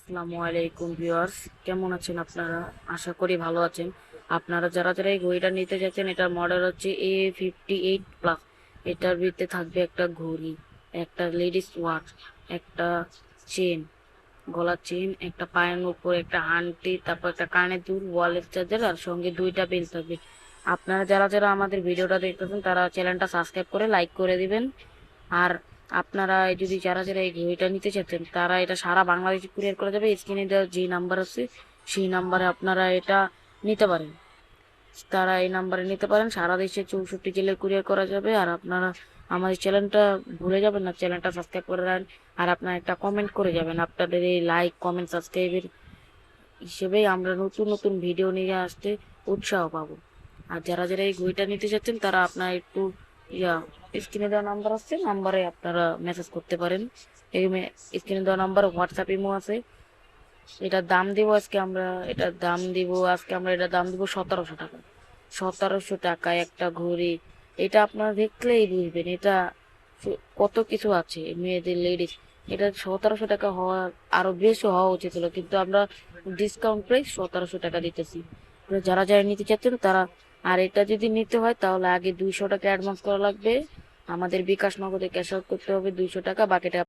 আসসালামু আলাইকুম ভিউয়ার্স, কেমন আছেন আপনারা? আশা করি ভালো আছেন। আপনারা যারা যারা এই ঘড়িটা নিতে যাচ্ছেন, এটার মডেল হচ্ছে A58+। এটার ভিতরে থাকবে একটা ঘড়ি, একটা লেডিস ওয়াচ, একটা চেন, গলার চেন, একটা পায়ের উপর একটা আংটি, তারপর একটা কানের দুল, ওয়ালেট চার্জার, আর সঙ্গে দুইটা বেল থাকবে। আপনারা যারা যারা আমাদের ভিডিওটা দেখতেছেন তারা চ্যানেলটা সাবস্ক্রাইব করে লাইক করে দিবেন। আর আপনারা যদি যারা যারা এই ঘড়িটা নিতে চাচ্ছেন তারা এটা সারা বাংলাদেশে কুরিয়ার করা যাবে। স্ক্রিনে দেওয়া যে নাম্বার আছে সেই নাম্বারে আপনারা এটা নিতে পারেন। তারা এই নাম্বারে নিতে পারেন, সারা দেশে 64 জেলায় কুরিয়ার করা যাবে। আর আপনারা আমাদের চ্যানেলটা ভুলে যাবেন না, চ্যানেলটা সাবস্ক্রাইব করে রাখেন। আর আপনারা একটা কমেন্ট করে যাবেন। আপনাদের এই লাইক কমেন্ট সাবস্ক্রাইবের হিসেবেই আমরা নতুন নতুন ভিডিও নিয়ে আসতে উৎসাহ পাবো। আর যারা যারা এই ঘড়িটা নিতে চাচ্ছেন তারা আপনার একটু ইয়া স্ক্রিনে দেওয়া নাম্বার আছে, নাম্বারে আপনারা মেসেজ করতে পারেন। এই স্ক্রিনে দেওয়া নাম্বার হোয়াটসঅ্যাপ ইমো আছে। এটার দাম দিব 1700 টাকা। 1700 টাকা একটা ঘড়ি। এটা আপনারা দেখলেই বুঝবেন এটা কত কিছু আছে মেয়েদের, লেডিস। এটা 1700 টাকা হওয়া আরো বেশি হওয়া উচিত ছিল, কিন্তু আমরা ডিসকাউন্ট প্রাইস 1700 টাকা দিতেছি। তো যারা যারা নিতে চাচ্ছেন তারা, আর এটা যদি নিতে হয় তাহলে আগে 200 টাকা অ্যাডভান্স করা লাগবে। আমাদের বিকাশ নগদে ক্যাশ আউট করতে হবে 200 টাকা, বাকিটা